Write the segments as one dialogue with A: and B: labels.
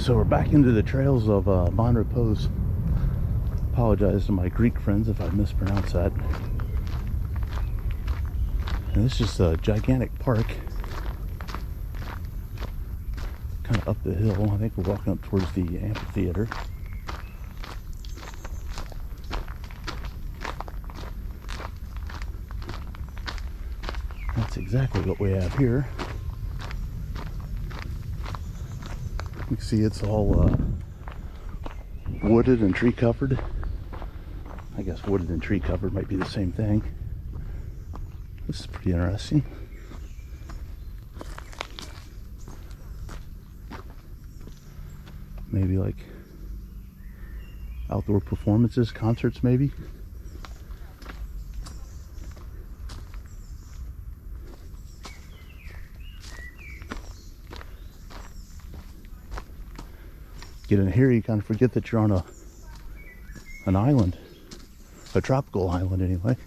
A: So we're back into the trails of Mon Repos. Apologize to my Greek friends if I mispronounce that. And this is just a gigantic park. Kind of up the hill. I think we're walking up towards the amphitheater. That's exactly what we have here. You can see it's all wooded and tree covered. I guess wooded and tree covered might be the same thing. This is pretty interesting. Maybe like outdoor performances, concerts maybe. Get in here, you kind of forget that you're on an island, a tropical island anyway.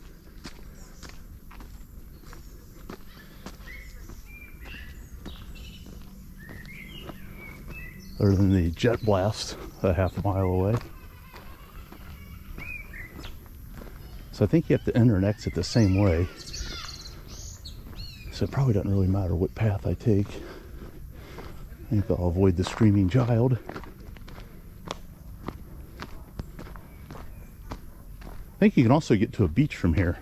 A: Other than the jet blast a half a mile away. So I think you have to enter and exit the same way. So it probably doesn't really matter what path I take. I think I'll avoid the screaming child. I think you can also get to a beach from here.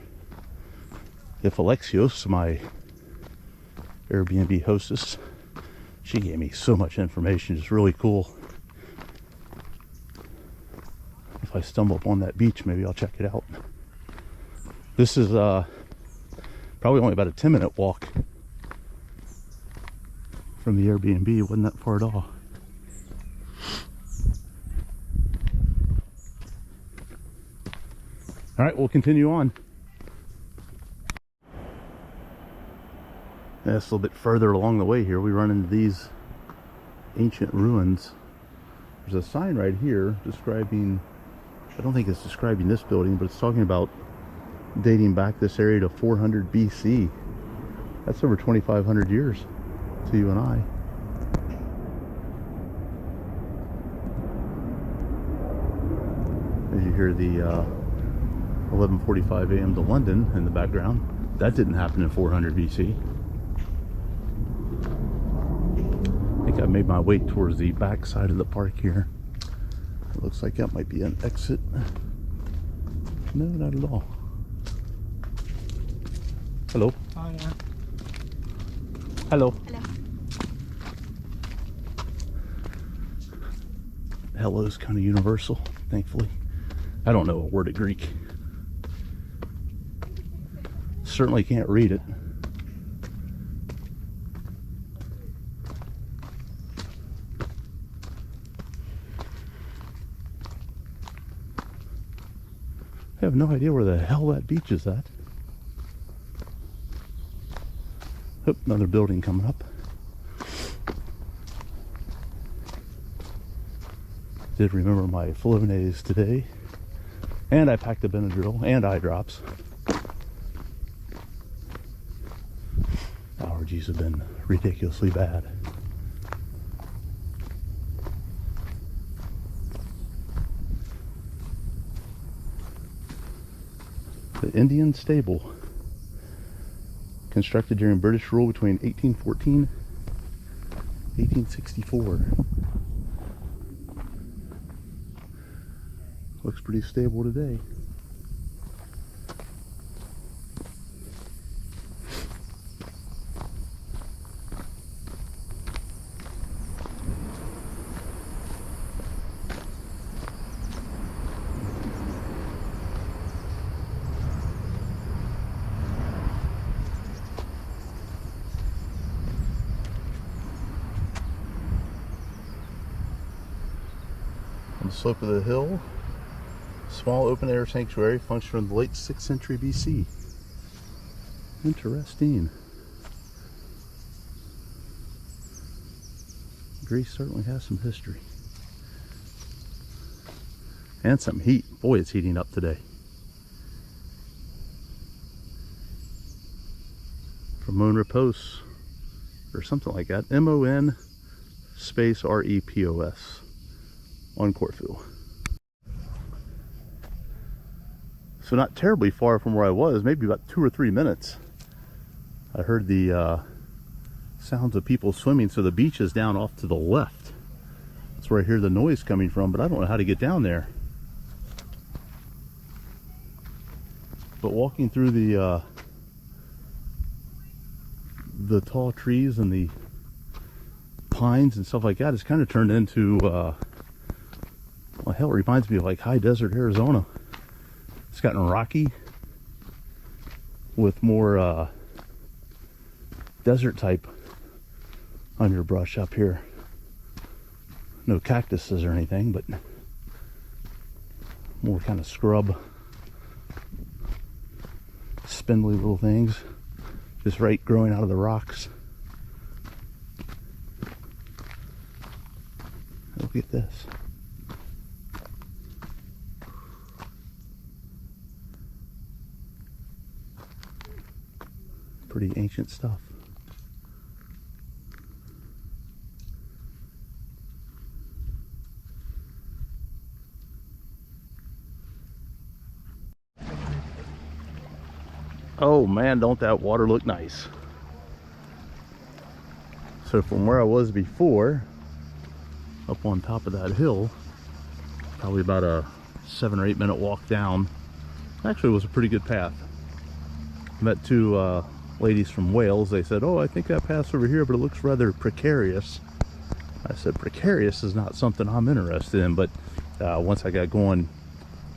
A: If Alexios, my Airbnb hostess, she gave me so much information, it's really cool. If I stumble upon that beach, maybe I'll check it out. This is probably only about a 10-minute walk from the Airbnb. It wasn't that far at all. All right, we'll continue on. That's a little bit further along the way here. We run into these ancient ruins. There's a sign right here describing, I don't think it's describing this building, but it's talking about dating back this area to 400 BC. That's over 2,500 years to you and I. As you hear the 11:45 a.m. to London in the background. That didn't happen in 400 BC. I think I made my way towards the back side of the park here. It looks like that might be an exit. No, not at all. Hello.
B: Oh, yeah.
A: Hello.
B: Hello.
A: Hello's kind of universal, thankfully. I don't know a word of Greek. Certainly can't read it. I have no idea where the hell that beach is at. Oop, another building coming up. Did remember my Flonase today. And I packed a Benadryl and eye drops. Allergies have been ridiculously bad. The Indian Stable, constructed during British rule between 1814 and 1864. Looks pretty stable today. On the slope of the hill, small open-air sanctuary functioned from the late 6th century BC. Interesting. Greece certainly has some history. And some heat. Boy, it's heating up today. From Mon Repos, or something like that. MON space REPOS on Corfu. So not terribly far from where I was, maybe about 2 or 3 minutes. I heard the sounds of people swimming, so the beach is down off to the left. That's where I hear the noise coming from, but I don't know how to get down there. But walking through the tall trees and the pines and stuff like that, it's kind of turned into, well, hell, it reminds me of like high desert Arizona. It's gotten rocky with more desert type underbrush up here. No cactuses or anything, but more kind of scrub, spindly little things just right growing out of the rocks. Look at this. Pretty ancient stuff. Oh man, don't that water look nice. So from where I was before, up on top of that hill, probably about a 7 or 8 minute walk down. Actually, it was a pretty good path. Met two ladies from Wales. They said, oh, I think that path's over here, but it looks rather precarious. I said, precarious is not something I'm interested in, but once I got going,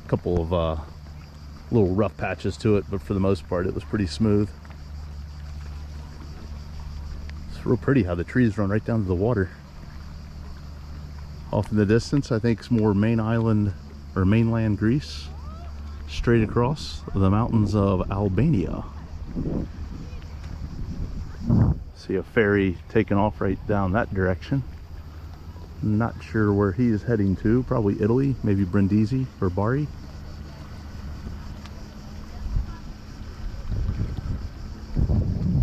A: a couple of little rough patches to it, but for the most part it was pretty smooth. It's real pretty how the trees run right down to the water. Off in the distance, I think it's more main island or mainland Greece, straight across the mountains of Albania. See a ferry taking off right down that direction. Not sure where he is heading to, probably Italy, maybe Brindisi or Bari.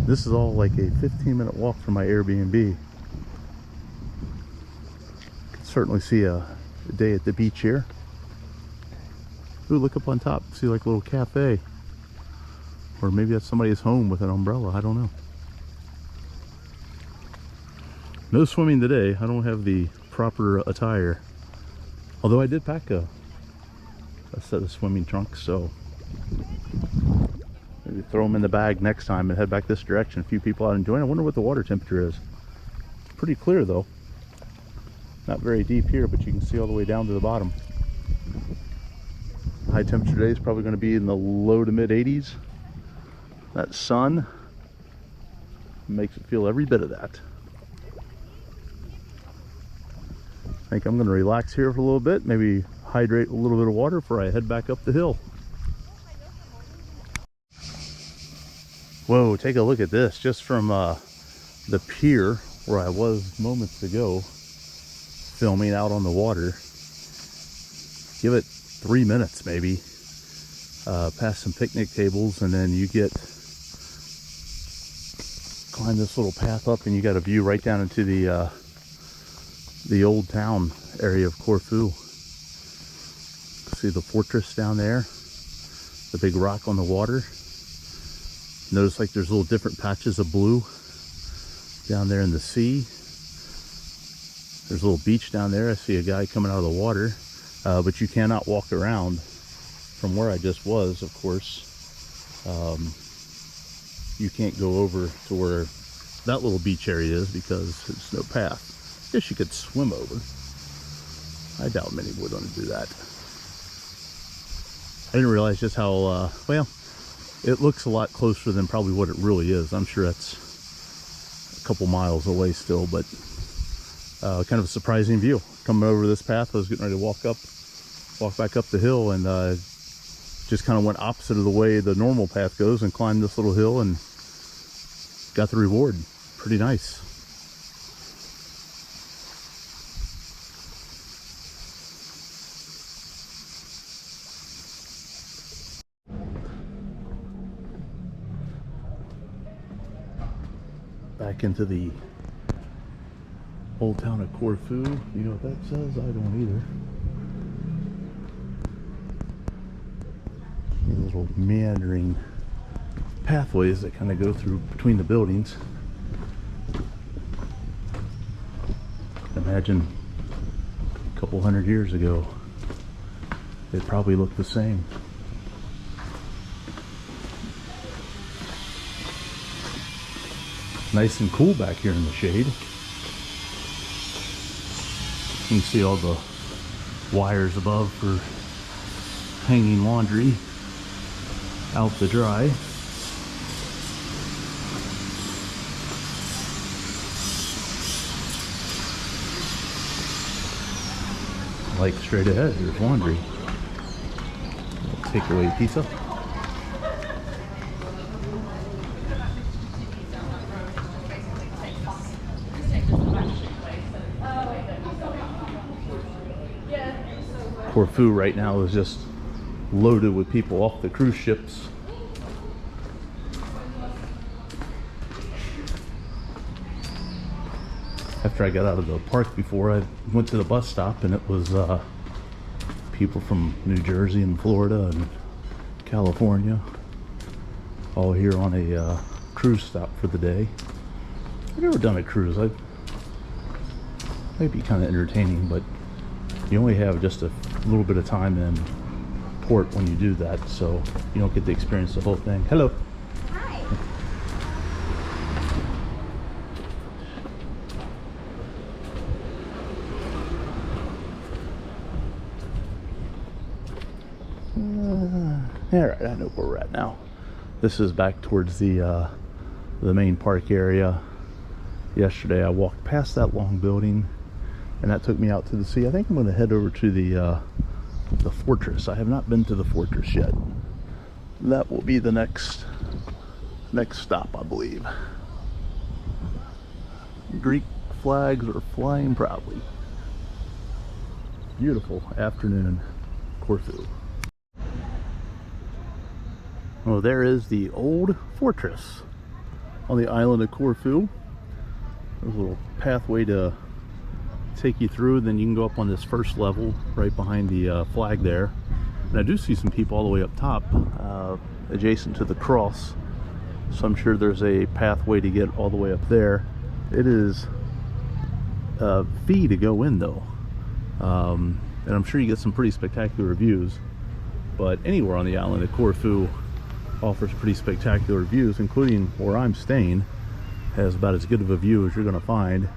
A: This is all like a 15-minute walk from my Airbnb. Could certainly see a day at the beach here. Ooh, look up on top, see like a little cafe. Or maybe that's somebody's home with an umbrella, I don't know. No swimming today, I don't have the proper attire. Although I did pack a set of swimming trunks, so maybe throw them in the bag next time and head back this direction. A few people out enjoying. I wonder what the water temperature is. Pretty clear though. Not very deep here, but you can see all the way down to the bottom. High temperature today is probably going to be in the low to mid 80s. That sun makes it feel every bit of that. I think I'm going to relax here for a little bit, maybe hydrate a little bit of water before I head back up the hill. Whoa, take a look at this. Just from the pier where I was moments ago, filming out on the water. Give it 3 minutes maybe, past some picnic tables, and then you climb this little path up and you got a view right down into the old town area of Corfu. See the fortress down there, the big rock on the water. Notice like there's little different patches of blue down there in the sea. There's a little beach down there. I see a guy coming out of the water, but you cannot walk around from where I just was, of course. You can't go over to where that little beach area is because there's no path. I guess you could swim over. I doubt many would want to do that. I didn't realize just how, well, it looks a lot closer than probably what it really is. I'm sure that's a couple miles away still, but kind of a surprising view. Coming over this path, I was getting ready to walk back up the hill, and just kind of went opposite of the way the normal path goes and climbed this little hill and got the reward. Pretty nice. Back into the Old town of Corfu. You know what that says? I don't either. These little meandering pathways that kind of go through between the buildings. Imagine a couple hundred years ago, it probably looked the same. Nice and cool back here in the shade. You can see all the wires above for hanging laundry out to dry. Like straight ahead, there's laundry. Takeaway pizza. Corfu right now is just loaded with people off the cruise ships. After I got out of the park before, I went to the bus stop and it was people from New Jersey and Florida and California all here on a cruise stop for the day. I've never done a cruise. Might be kind of entertaining, but you only have just a little bit of time in port when you do that, so you don't get to experience the whole thing. Hello.
B: Hi.
A: All right, I know where we're at now. This is back towards the main park area. Yesterday I walked past that long building and that took me out to the sea. I think I'm going to head over to the fortress. I have not been to the fortress yet. That will be the next stop, I believe. Greek flags are flying proudly. Beautiful afternoon, Corfu. Well, there is the old fortress on the island of Corfu. There's a little pathway to take you through, then you can go up on this first level right behind the flag there. And I do see some people all the way up top, adjacent to the cross, so I'm sure there's a pathway to get all the way up there. It is a fee to go in though, and I'm sure you get some pretty spectacular views, but anywhere on the island of Corfu offers pretty spectacular views, including where I'm staying has about as good of a view as you're going to find.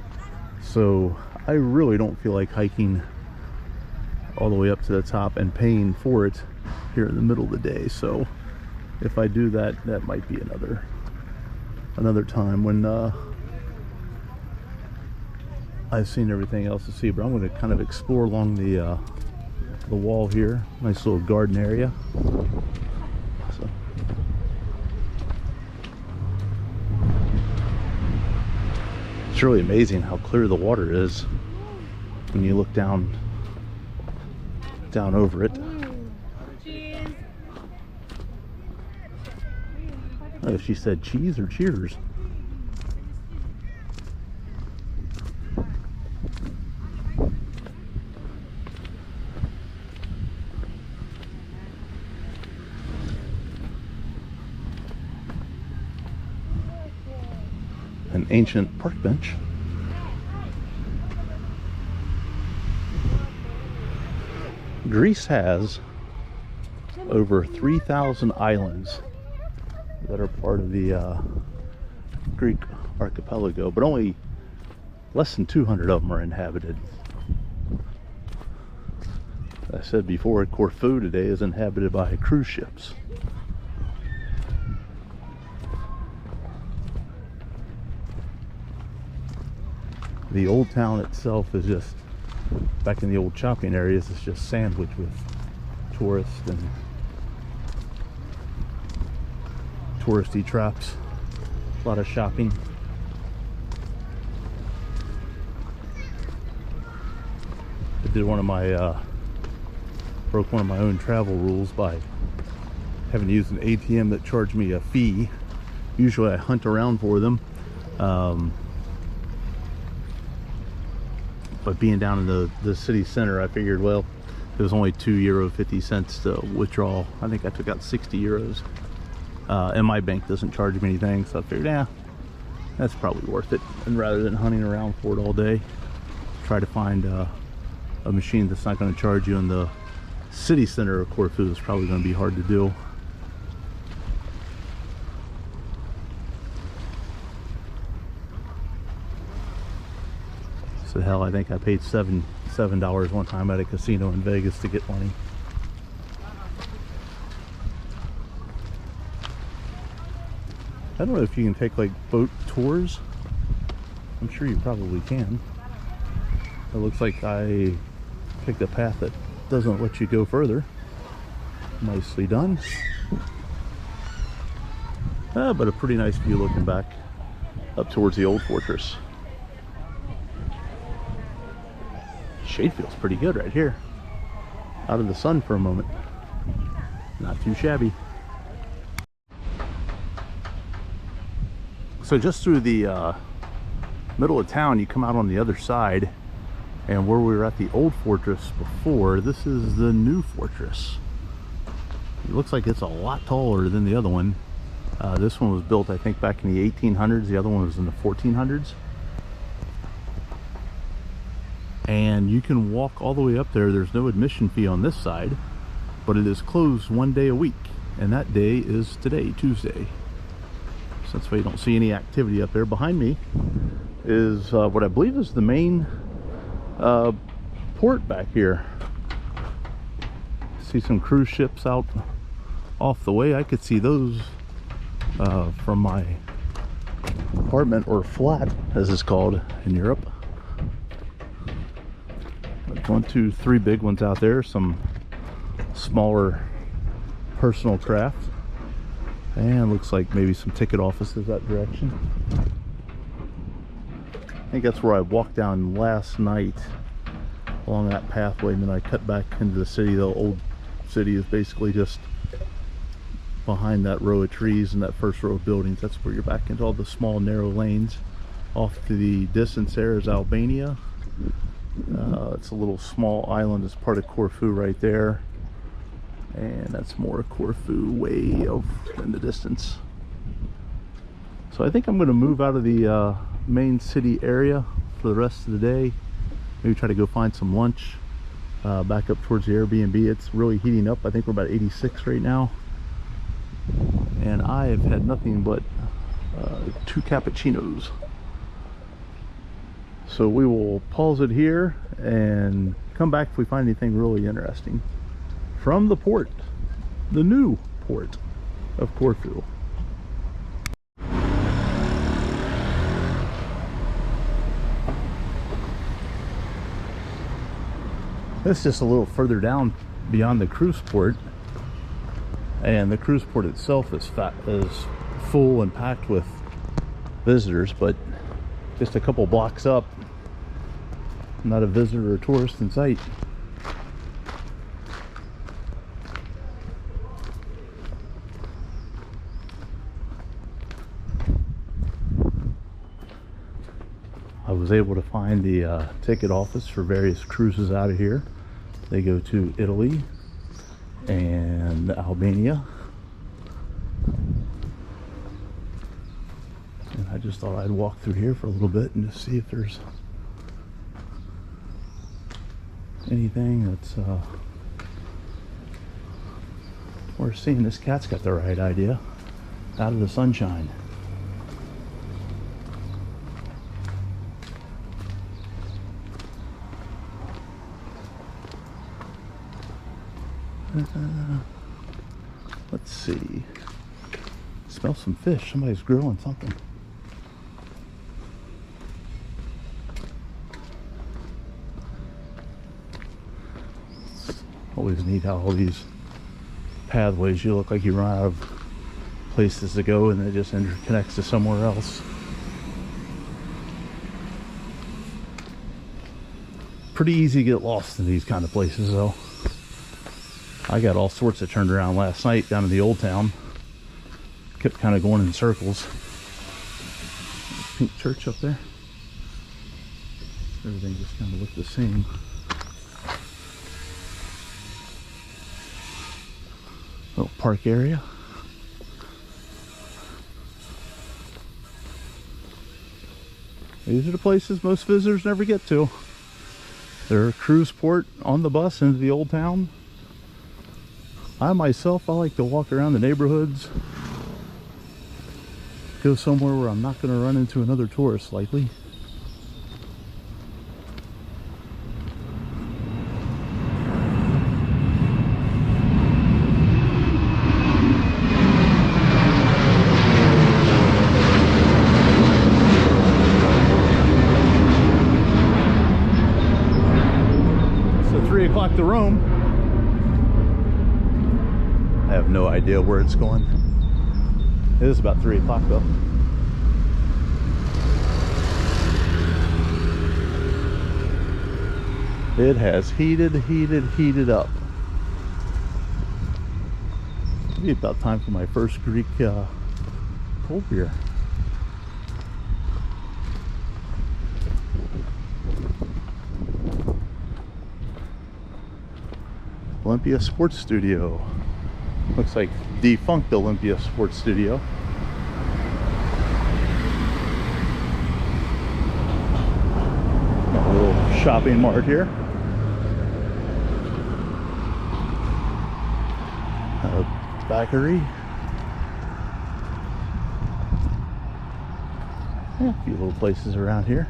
A: So I really don't feel like hiking all the way up to the top and paying for it here in the middle of the day. So if I do that, that might be another time when I've seen everything else to see. But I'm going to kind of explore along the wall here. Nice little garden area. So it's really amazing how clear the water is when you look down over it. Oh, she said cheese or cheers. An ancient park bench. Greece has over 3,000 islands that are part of the Greek archipelago, but only less than 200 of them are inhabited. As I said before, Corfu today is inhabited by cruise ships. The old town itself is just, back in the old shopping areas, it's just sandwiched with tourists and touristy traps. A lot of shopping. I did broke one of my own travel rules by having to use an ATM that charged me a fee. Usually I hunt around for them. But being down in the city center, I figured, well, it was only €2.50 to withdraw. I think I took out 60 euros. And my bank doesn't charge me anything, so I figured, yeah, that's probably worth it. And rather than hunting around for it all day, try to find a machine that's not going to charge you in the city center of Corfu. Is probably going to be hard to do. So hell, I think I paid $7 one time at a casino in Vegas to get money. I don't know if you can take like boat tours. I'm sure you probably can. It looks like I picked a path that doesn't let you go further. Nicely done. But a pretty nice view looking back up towards the old fortress. Shade feels pretty good right here. Out of the sun for a moment. Not too shabby. So just through the middle of town, you come out on the other side, and where we were at the old fortress before, this is the new fortress. It looks like it's a lot taller than the other one. This one was built, I think, back in the 1800s. The other one was in the 1400s. And you can walk all the way up there. There's no admission fee on this side, but it is closed one day a week, and that day is today, Tuesday. So that's why you don't see any activity up there. Behind me is what I believe is the main port back here. See some cruise ships out off the way. I could see those from my apartment, or flat as it's called in Europe. 1, 2, 3 big ones out there, some smaller personal craft, and looks like maybe some ticket offices that direction. I think that's where I walked down last night along that pathway, and then I cut back into the city. The old city is basically just behind that row of trees and that first row of buildings. That's where you're back into all the small narrow lanes. Off to the distance there is Albania. It's a little small island. It's part of Corfu right there, and that's more Corfu way off in the distance. So I think I'm going to move out of the main city area for the rest of the day. Maybe try to go find some lunch back up towards the Airbnb. It's really heating up. I think we're about 86 right now, and I have had nothing but 2 cappuccinos. So we will pause it here and come back if we find anything really interesting from the port, the new port of Corfu. This is just a little further down beyond the cruise port, and the cruise port itself is full and packed with visitors, but just a couple blocks up, not a visitor or tourist in sight. I was able to find the ticket office for various cruises out of here. They go to Italy and Albania. And I just thought I'd walk through here for a little bit and just see if there's anything that's worth seeing. This cat's got the right idea. Out of the sunshine. Let's see. Smell some fish. Somebody's grilling something. Always neat how all these pathways, you look like you run out of places to go and it just interconnects to somewhere else. Pretty easy to get lost in these kind of places though. I got all sorts of turned around last night down in the old town. Kept kind of going in circles. Pink church up there. Everything just kind of looked the same. Little park area. These are the places most visitors never get to. They're a cruise port on the bus into the old town. I myself, I like to walk around the neighborhoods. Go somewhere where I'm not going to run into another tourist likely. So 3 o'clock to Rome. I have no idea where it's going. It is about 3 o'clock though. It has heated up. Maybe about time for my first Greek cold beer. Olympia Sports Studio. Looks like defunct Olympia Sports Studio. Got a little shopping mart here. A bakery. Yeah, a few little places around here.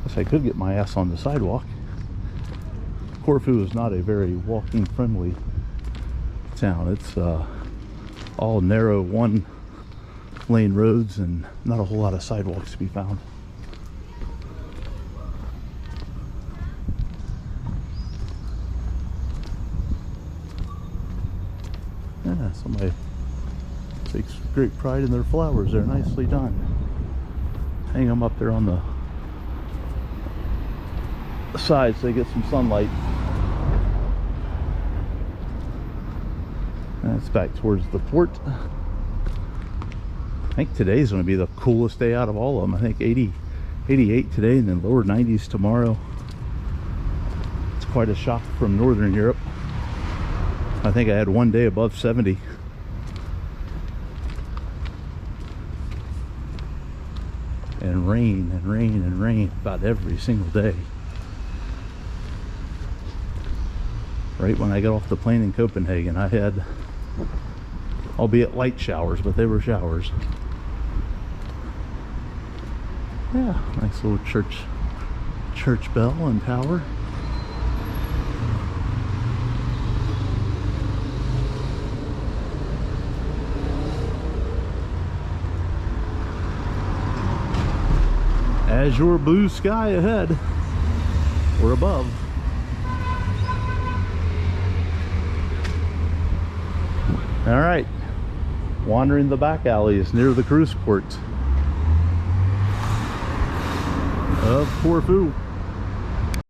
A: Guess I could get my ass on the sidewalk. Corfu is not a very walking friendly town. It's all narrow one lane roads and not a whole lot of sidewalks to be found. Yeah, somebody takes great pride in their flowers. They're nicely done. Hang them up there on the sides so they get some sunlight. That's back towards the port. I think today's going to be the coolest day out of all of them. I think 88 today and then lower 90s tomorrow. It's quite a shock from Northern Europe. I think I had one day above 70. And rain and rain and rain about every single day. Right when I got off the plane in Copenhagen, I had, albeit light showers, but they were showers. Yeah, nice little church bell and tower. Azure blue sky ahead or above. All right, wandering the back alleys near the cruise port of Corfu.